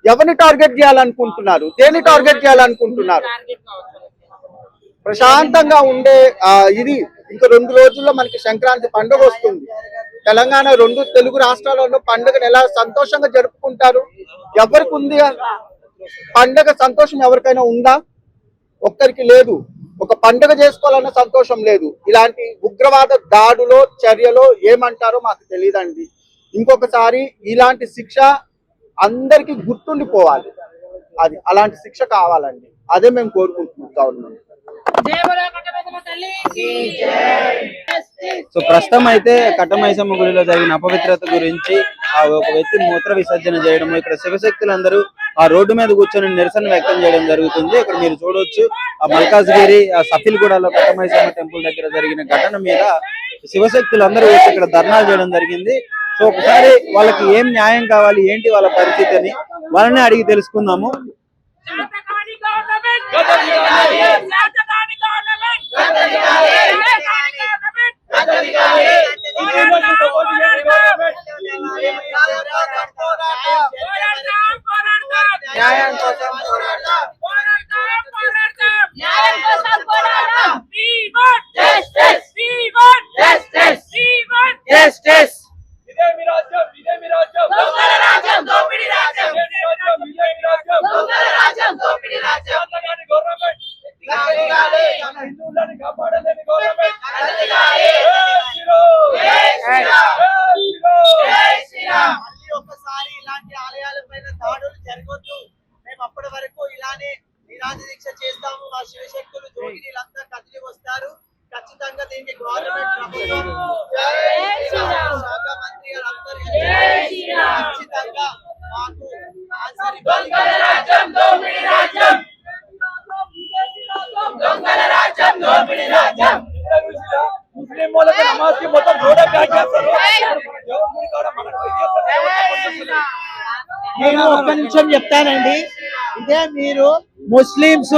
ఎవరిని టార్గెట్ చేయాలనుకుంటున్నారు, దేన్ని టార్గెట్ చేయాలనుకుంటున్నారు? ప్రశాంతంగా ఉండే ఇది ఇంకా 2 రోజుల్లో మనకి సంక్రాంతి పండుగ వస్తుంది. తెలంగాణ 2 తెలుగు రాష్ట్రాలలో పండుగను ఎలా సంతోషంగా జరుపుకుంటారు? ఎవరికి ఉంది పండుగ సంతోషం? ఎవరికైనా ఉందా? ఒక్కరికి లేదు. ఒక పండుగ చేసుకోవాలన్న సంతోషం లేదు. ఇలాంటి ఉగ్రవాద దాడులో చర్యలో ఏమంటారో మాకు తెలియదండి. ఇంకొకసారి ఇలాంటి శిక్ష అందరికీ గుర్తుండిపోవాలి, అది అలాంటి శిక్ష కావాలండి. అదే మేము కోరుకుంటున్నాం గవర్నమెంట్. సో ప్రస్తుతం అయితే కట్టమైసమ్మ గుడిలో జరిగిన అపవిత్రత గురించి ఒక వ్యక్తి మూత్ర విసర్జన చేయడము, ఇక్కడ శివశక్తులందరూ ఆ రోడ్డు మీద కూర్చొని నిరసన వ్యక్తం చేయడం జరుగుతుంది. ఇక్కడ మీరు చూడవచ్చు, ఆ మల్కాజ్గిరి సఫిల్గూడలో కట్టమైసమ్మ టెంపుల్ దగ్గర జరిగిన ఘటన మీద శివశక్తులందరూ వచ్చి ఇక్కడ ధర్నాలు చేయడం జరిగింది. సో ఒకసారి వాళ్ళకి ఏం న్యాయం కావాలి, ఏంటి వాళ్ళ పరిస్థితి అని వాళ్ళని అడిగి తెలుసుకుందాము. ఒకసారి ఇలాంటి ఆలయాల పైన దాడులు జరగొద్దు. మేము అప్పటి వరకు ఇలానే నిరాజ దీక్ష చేస్తాము. మా శివశక్తులు జోగినీలంతా కదిలి వస్తారు. ఖచ్చితంగా దీనికి గవర్నమెంట్ ప్రభుత్వం శాఖ మంత్రి గారందరూ ఖచ్చితంగా మాకు ముస్లిం వాళ్ళకి నమాజ్ కి మొత్తం రోడ్ ప్యాక్ చేస్తారు. నేను ఒక్క నిమిషం చెప్తానండి. ఇదే మీరు ముస్లింస్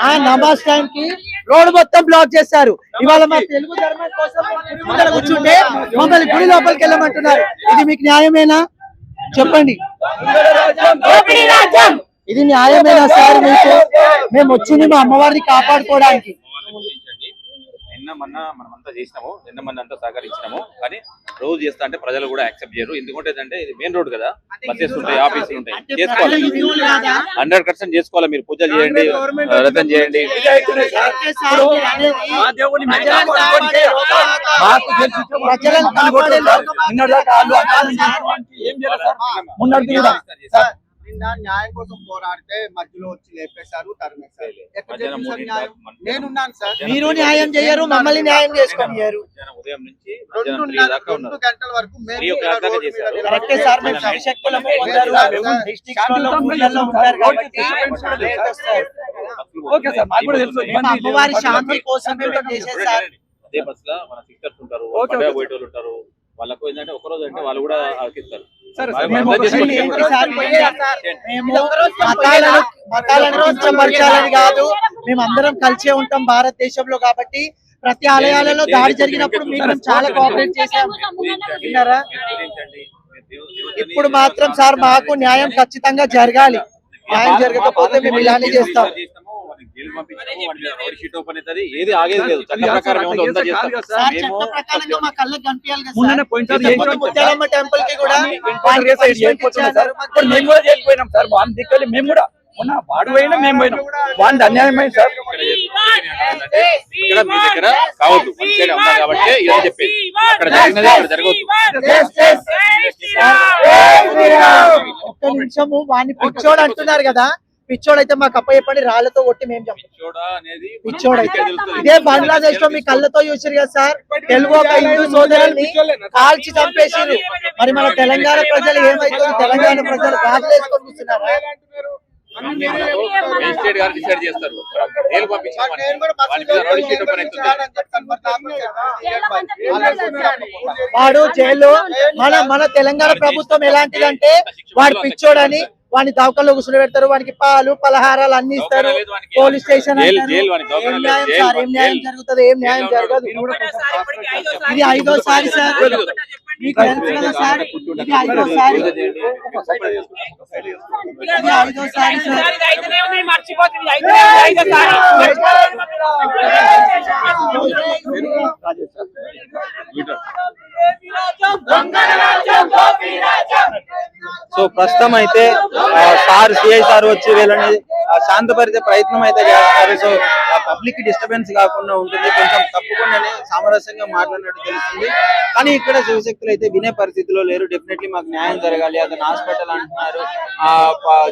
ఆ నమాజ్ టైం కి రోడ్ మొత్తం బ్లాక్ చేస్తారు. ఇవాళ మా తెలుగు ధర్మం కోసం గుడి ముందర కూర్చుంటే మమ్మల్ని గుడి లోపలికి వెళ్ళమంటున్నారు. ఇది మీకు న్యాయమేనా చెప్పండి? ఇది న్యాయమేనా సార్ మీకు? మేము వచ్చింది మా అమ్మవారిని కాపాడుకోవడానికి. నిన్న మొన్న మనమంతా చేసినాము, నిన్న మొన్న అంతా సహకరించినాము. కానీ రోజు చేస్తా అంటే ప్రజలు కూడా యాక్సెప్ట్ చేయరు. ఎందుకంటే ఇది మెయిన్ రోడ్ కదా, బస్సెస్ ఉంటాయి, ఆఫీసులు ఉంటాయి, చేసుకోవాలి. 100% చేసుకోవాలి. మీరు పూజలు చేయండి, వ్రతం చేయండి. నిన్న న్యాయం కోసం పోరాడితే మధ్యలో వచ్చి లేపేశారు, తరిమేశారు. ఎక్కడ చేశారు న్యాయం? నేనున్నాను సార్. మీరు న్యాయం చేయరు, మమ్మల్ని న్యాయం చేసుకున్నారు. ఉదయం నుంచి 2 గంటల వరకు మేము కరెక్టే సార్. మేము శివశక్తులము కొందరు డిస్ట్రిక్ట్స్ లో ఊర్లలో ఉంటారు కాబట్టి మేము అమ్మవారి శాంతి కోసం మేము చేసేది సార్. అదే బస్ లో మన సిస్టర్స్ ఉంటారు, పోయేటోళ్ళు ఉంటారు. వాళ్ళకు ఏంటంటే ఒకరోజు అంటే వాళ్ళు కూడా ఆకిస్తారు. మతాలను కించపరచాలని కాదు, మేము అందరం కలిసే ఉంటాం భారతదేశంలో కాబట్టి ప్రతి ఆలయాలలో దాడి జరిగినప్పుడు మేము చాలా కోఆపరేట్ చేశాము. విన్నారా? ఇప్పుడు మాత్రం సార్ మాకు న్యాయం ఖచ్చితంగా జరగాలి. న్యాయం జరగకపోతే మేము ఇలానే చేస్తాం. ఏది ఆగేది లేదు. చట్ట ప్రకారం ముత్యాలమ్మ టెంపుల్ కి కూడా మేము కూడా మొన్న వాడు పోయినా మేము పోయినాం. వాడిని అన్యాయమైంది సార్. ఇక్కడ మీ దగ్గర కావద్దు కాబట్టి ఇలా చెప్పేది. అక్కడ జరిగినది అక్కడ జరగవద్దు. ఒక్క నిమిషము వాడిని పిచ్చోడు అంటున్నారు కదా, పిచ్చోడైతే మాకు అప్పయ్యపడి రాళ్లతో కొట్టి మేము పిచ్చోడైతే ఇదే బంగ్లాదేశ్ లో మీ కళ్ళతో చూసారు కదా సార్, తెలుగు ఒక హిందూ సోదరుల్ని కాల్చి చంపేసారు. మరి మన తెలంగాణ ప్రజలు ఏమైతుంది? తెలంగాణ ప్రజలు గాజులు వేసుకొని కూర్చున్నారా? మేజిస్ట్రేట్ గారు డిసైడ్ చేస్తారు. వాడు జైల్లో మన తెలంగాణ ప్రభుత్వం ఎలాంటిదంటే వాడు పిచ్చోడని వాడిని దవకల్లో కూర్చుని పెడతారు. వానికి పాలు పలహారాలు అన్ని ఇస్తారు. పోలీస్ స్టేషన్ ఏం న్యాయం సార్? ఏం న్యాయం జరుగుతుంది? ఏం న్యాయం జరగదు. ఇది 5వ సారి సార్. మీకు తెలుసు కదా సార్, ఇది 5వ సారి. ఇది 5వ సారి సార్. సో ప్రస్తుతం అయితే సార్ సిఐ సార్ వచ్చి వీళ్ళని శాంతపరిచే ప్రయత్నం అయితే చేస్తారు. సో పబ్లిక్ డిస్టర్బెన్స్ కాకుండా ఉంటుంది. కొంచెం తప్పకుండానే సామరస్యంగా మాట్లాడినట్టు తెలుస్తుంది. కానీ ఇక్కడ శివశక్తులు అయితే వినే పరిస్థితిలో లేరు. డెఫినెట్లీ మాకు న్యాయం జరగాలి, అతను హాస్పిటల్ అంటున్నారు,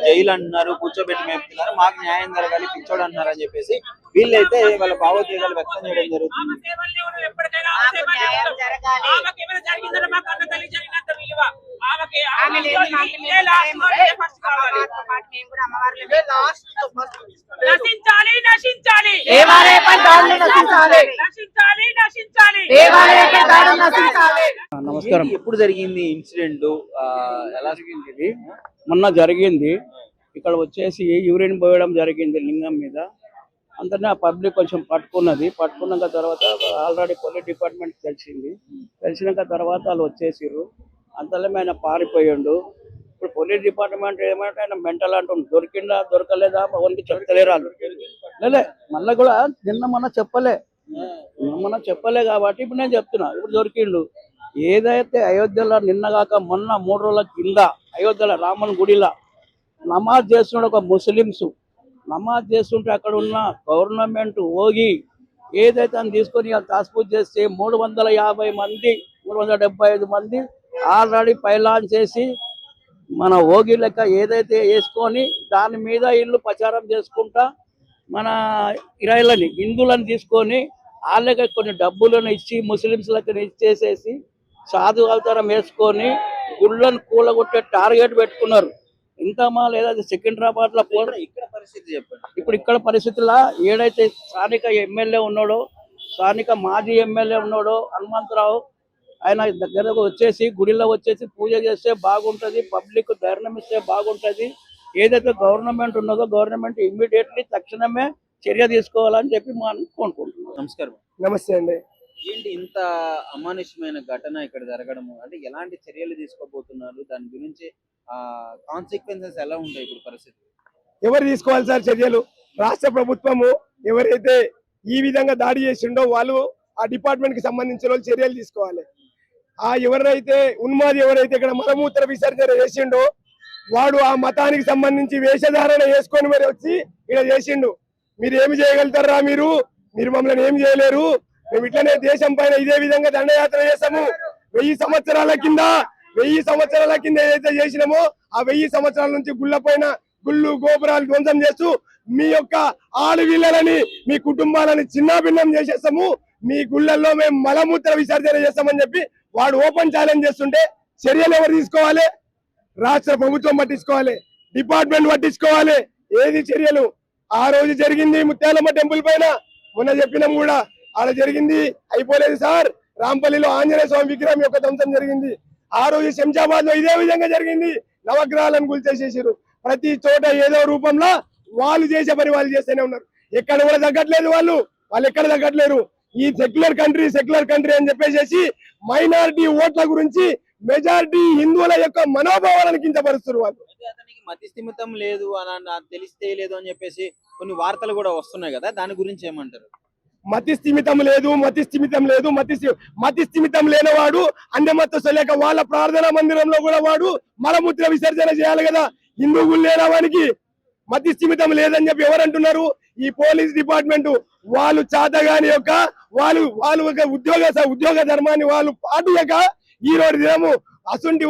జైలు అంటున్నారు, కూర్చోబెట్టి మేపుతున్నారు, మాకు న్యాయం జరగాలి, పిచ్చోడు అంటున్నారు అని చెప్పేసి వీళ్ళైతే వాళ్ళ భావోద్వేగాలు వ్యక్తం చేయడం జరుగుతుంది. నమస్కారం. ఎప్పుడు జరిగింది ఇన్సిడెంట్? ఎలా జరిగింది? ఇది మొన్న జరిగింది. ఇక్కడ వచ్చేసి యూరిన్ పోయడం జరిగింది లింగం మీద. అంతనే ఆ పబ్లిక్ కొంచెం పట్టుకున్నాక తర్వాత ఆల్రెడీ పోలీస్ డిపార్ట్మెంట్ తెలిసినాక తర్వాత వాళ్ళు వచ్చేసిర్రు. అంతలో ఆయన పారిపోయిండు. ఇప్పుడు పోలీస్ డిపార్ట్మెంట్ ఏమంటే ఆయన మెంటల్ అంటుంది. దొరికిందా దొరకలేదా ఓన్కి చెప్తలేరు వాళ్ళు. లేలే మళ్ళీ కూడా నిన్న మొన్న చెప్పలే కాబట్టి ఇప్పుడు నేను చెప్తున్నా. ఇప్పుడు దొరికిండు. ఏదైతే అయోధ్యలో నిన్నగాక మొన్న 3 రోజుల కింద అయోధ్యలో రామన్ గుడిలో నమాజ్ చేస్తున్నాడు ఒక ముస్లిమ్స్. నమాజ్ చేస్తుంటే అక్కడ ఉన్న గవర్నమెంట్ ఓగి ఏదైతే అని తీసుకొని తాస్పూజ చేస్తే 350 మంది 375 మంది ఆల్రెడీ పైలాన్ చేసి మన ఓగి లెక్క ఏదైతే వేసుకొని దాని మీద ఇల్లు ప్రచారం చేసుకుంటా మన ఇరాయిలని హిందువులను తీసుకొని వాళ్ళకి కొన్ని డబ్బులను ఇచ్చి ముస్లిమ్స్ లెక్క ఇచ్చేసేసి సాధు అవతారం వేసుకొని గుళ్ళను కూలగొట్టే టార్గెట్ పెట్టుకున్నారు. ఇంత మా లేదా సికింద్రాబాద్ లో ఇక్కడ పరిస్థితి చెప్పండి. ఇప్పుడు ఇక్కడ పరిస్థితుల్లో ఏడైతే స్థానిక ఎమ్మెల్యే ఉన్నాడో, స్థానిక మాజీ ఎమ్మెల్యే ఉన్నాడో హనుమంతరావు, ఆయన దగ్గరకు వచ్చేసి గుడిలో వచ్చేసి పూజ చేస్తే బాగుంటుంది, పబ్లిక్ ధైర్యం ఇస్తే బాగుంటుంది, ఏదైతే గవర్నమెంట్ ఉన్నదో గవర్నమెంట్ ఇమ్మీడియట్లీ తక్షణమే చర్య తీసుకోవాలని చెప్పి మనం కోరుకుంటున్నాం. నమస్కారం. నమస్తే అండి. ఏంటి ఇంత అమానుష్యమైన ఘటన ఇక్కడ జరగడము, అంటే ఎలాంటి చర్యలు తీసుకోబోతున్నారు, దాని గురించి కాన్సిక్వెన్సెస్ ఎలా ఉంటాయి ఇప్పుడు పరిస్థితి? ఎవరు తీసుకోవాలి సార్ చర్యలు? రాష్ట్ర ప్రభుత్వము ఎవరైతే ఈ విధంగా దాడి చేసిండో వాళ్ళు ఆ డిపార్ట్మెంట్ కి సంబంధించిన వాళ్ళు చర్యలు తీసుకోవాలి. ఎవరైతే ఉన్మాది ఎవరైతే ఇక్కడ మలమూత్ర విసర్జన చేసిండో వాడు ఆ మతానికి సంబంధించి వేషధారణ వేసుకొని మరి వచ్చి ఇక్కడ చేసిండు. మీరు ఏమి చేయగలుగుతారా? మీరు మమ్మల్ని ఏం చేయలేరు. మేము ఇట్లనే దేశం పైన ఇదే విధంగా దండయాత్ర చేస్తాము. 1000 సంవత్సరాల కింద ఏదైతే చేసినామో ఆ 1000 సంవత్సరాల నుంచి గుళ్ళు గోపురాలు ధ్వంసం చేస్తూ మీ యొక్క ఆడవిళ్ళని మీ కుటుంబాలని చిన్నాభిన్నం చేసేస్తాము. మీ గుళ్ళల్లో మేము మలమూత్ర విసర్జన చేస్తామని చెప్పి వాడు ఓపెన్ ఛాలెంజ్ చేస్తుంటే చర్యలు ఎవరు తీసుకోవాలి? రాష్ట్ర ప్రభుత్వం పట్టించుకోవాలి, డిపార్ట్మెంట్ పట్టించుకోవాలి. ఏది చర్యలు? ఆ రోజు జరిగింది ముత్యాలమ్మ టెంపుల్ పైన, మొన్న చెప్పినాం కూడా, ఆడ జరిగింది అయిపోలేదు సార్. రాంపల్లిలో ఆంజనేయ స్వామి విగ్రహం యొక్క ధ్వంసం జరిగింది. ఆ రోజు శంషాబాద్ లో ఇదే విధంగా జరిగింది. నవగ్రహాలను కూల్చేసేసారు. ప్రతి చోట ఏదో రూపంలో వాళ్ళు చేసే పని వాళ్ళు చేస్తూనే ఉన్నారు. ఎక్కడ కూడా తగ్గట్లేదు. వాళ్ళు ఎక్కడ తగ్గట్లేరు. ఈ సెక్యులర్ కంట్రీ అని చెప్పేసి మైనారిటీ ఓట్ల గురించి మెజారిటీ హిందువుల యొక్క మనోభావాలను కించపరుస్తారు వాళ్ళు. అతనికి మతి స్థిమితం లేదు అని తెలిస్తే లేదు అని చెప్పేసి కొన్ని వార్తలు కూడా వస్తున్నాయి కదా, దాని గురించి ఏమంటారు? మతి స్థిమితం లేనివాడు అన్యమతస్థుల లేక వాళ్ళ ప్రార్థనా మందిరంలో కూడా వాడు మలమూత్ర విసర్జన చేయాలి కదా. హిందూ గుళ్ళు లేనివానికి మతి స్థిమితం లేదని చెప్పి ఎవరంటున్నారు? ఈ పోలీస్ డిపార్ట్మెంట్ వాళ్ళు చాతగాని యొక్క వాళ్ళు ఒక ఉద్యోగ ధర్మాన్ని వాళ్ళు పాటియక ఈ రోజు దినము అసుంటి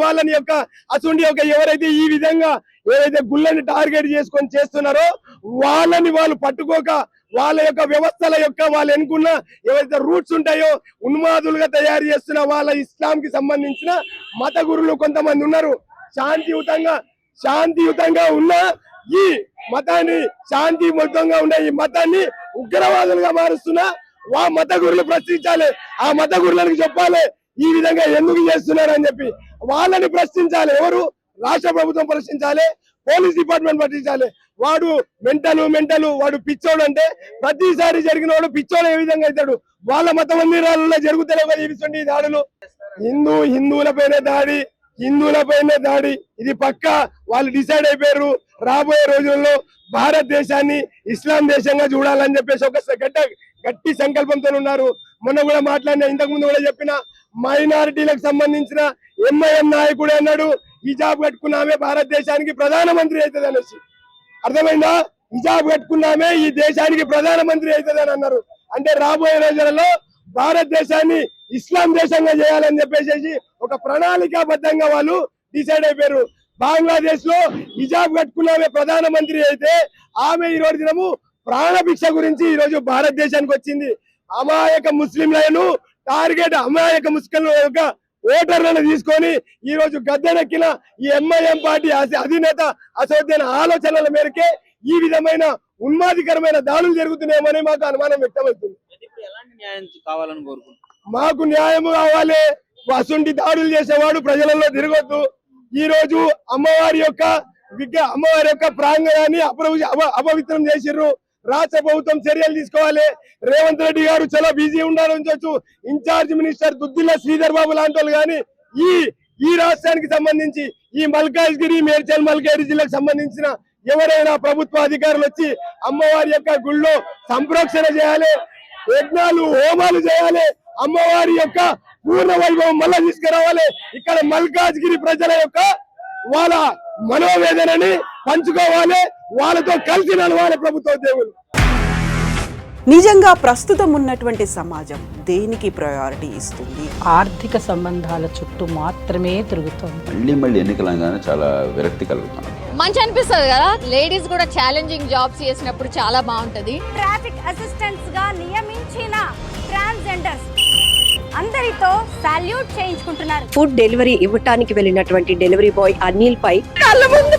యొక్క ఎవరైతే ఈ విధంగా ఏదైతే గుళ్ళని టార్గెట్ చేసుకొని చేస్తున్నారో వాళ్ళని వాళ్ళు పట్టుకోక వాళ్ళ యొక్క వ్యవస్థల యొక్క వాళ్ళు ఎన్నుకున్న ఏవైతే రూట్స్ ఉంటాయో ఉన్మాదులుగా తయారు చేస్తున్న వాళ్ళ ఇస్లాం కి సంబంధించిన మత గురులు కొంతమంది ఉన్నారు. శాంతియుతంగా ఉన్న ఈ మతాన్ని శాంతియుతంగా ఉన్న ఈ మతాన్ని ఉగ్రవాదులుగా మారుస్తున్న మత గురులు ప్రశ్నించాలి. ఆ మత గురులకు చెప్పాలి ఈ విధంగా ఎందుకు చేస్తున్నారు అని చెప్పి వాళ్ళని ప్రశ్నించాలి. ఎవరు? రాష్ట్ర ప్రభుత్వం ప్రశ్నించాలి, పోలీస్ డిపార్ట్మెంట్ ప్రశ్నించాలి. వాడు మెంటలు వాడు పిచ్చోడు అంటే ప్రతిసారి జరిగిన వాడు పిచ్చోడు ఏ విధంగా అవుతాడు? వాళ్ళ మత మందిరాలలో జరుగుతలేవు ఇటువంటి దాడులు. హిందువులపైనే దాడి ఇది పక్కా. వాళ్ళు డిసైడ్ అయిపోయారు రాబోయే రోజుల్లో భారతదేశాన్ని ఇస్లాం దేశంగా చూడాలని చెప్పేసి ఒక గట్టి సంకల్పంతో ఉన్నారు. మొన్న కూడా మాట్లాడిన, ఇంతకు ముందు కూడా చెప్పిన, మైనారిటీలకు సంబంధించిన ఎంఐఎం నాయకుడు అన్నాడు హిజాబ్ కట్టుకున్నామే భారతదేశానికి ప్రధానమంత్రి అవుతుంది అనేసి. అర్థమైందా? హిజాబ్ కట్టుకున్నామే ఈ దేశానికి ప్రధానమంత్రి అవుతుంది అని అన్నారు. అంటే రాబోయే రోజులలో భారతదేశాన్ని ఇస్లాం దేశంగా చేయాలని చెప్పేసి ఒక ప్రణాళికాబద్ధంగా వాళ్ళు డిసైడ్ అయిపోయారు. బంగ్లాదేశ్ లో హిజాబ్ కట్టుకున్నామే ప్రధానమంత్రి అయితే ఆమె ఈ రోజు దినము ప్రాణభిక్ష గురించి ఈ రోజు భారతదేశానికి వచ్చింది. అమాయక ముస్లింలను టార్గెట్, అమాయక ముస్లింల యొక్క ఓటర్లను తీసుకొని ఈ రోజు గద్దెనెక్కిన ఈ ఎంఐఎం పార్టీ అధినేత అసదుద్దీన్ ఆలోచనల మేరకే ఈ విధమైన ఉన్మాదికరమైన దాడులు జరుగుతున్నాయేమని మాకు అనుమానం వ్యక్తమవుతుంది. ఎలాంటి న్యాయం కావాలని కోరుకుంటున్నాం? మాకు న్యాయం కావాలి. అసొంటి దాడులు చేసేవాడు ప్రజలలో తిరగొద్దు. ఈ రోజు అమ్మవారి యొక్క ప్రాంగణాన్ని అపవిత్రం చేసిర్రు. రాష్ట్ర ప్రభుత్వం చర్యలు తీసుకోవాలి. రేవంత్ రెడ్డి గారు చాలా బిజీ ఉండాలని ఇన్ఛార్జ్ మినిస్టర్ దుద్దిల్ల శ్రీధర్ బాబు లాంటి వాళ్ళు కానీ ఈ రాష్ట్రానికి సంబంధించి ఈ మేడ్చల్ మల్కాజ్గిరి జిల్లాకు సంబంధించిన ఎవరైనా ప్రభుత్వ అధికారులు వచ్చి అమ్మవారి యొక్క గుళ్ళో సంప్రోక్షణ చేయాలి, యజ్ఞాలు హోమాలు చేయాలి, అమ్మవారి యొక్క పూర్ణ వైభవం మళ్ళా తీసుకురావాలి. ఇక్కడ మల్కాజ్గిరి ప్రజల యొక్క వాళ్ళ మనోవేదనని పంచుకోవాలి, వాళ్ళతో కలిసి నడవాలి ప్రభుత్వ ఉద్యోగులు. నిజంగా ప్రస్తుతం ఉన్నటువంటి సమాజం దేనికి ప్రయారిటీ ఇస్తుంది? ఆర్థిక సంబంధాల చుట్టూ మాత్రమే తిరుగుతుంది. మళ్ళీ ఎన్నికలంగానే చాలా విరక్తి కలుగుతాను. మంచి అనిపిస్తుంది కదా, లేడీస్ కూడా ఛాలెంజింగ్ జాబ్స్ చేసినప్పుడు చాలా బాగుంటది. ట్రాఫిక్ అసిస్టెంట్స్ గా నియమించిన ట్రాన్స్జెండర్స్ అందరితో సాల్యూట్ చేయించుకుంటున్నారు. ఫుడ్ డెలివరీ ఇవ్వటానికి వెళ్ళినటువంటి డెలివరీ బాయ్ అనిల్ పై కళ్ళ ముందు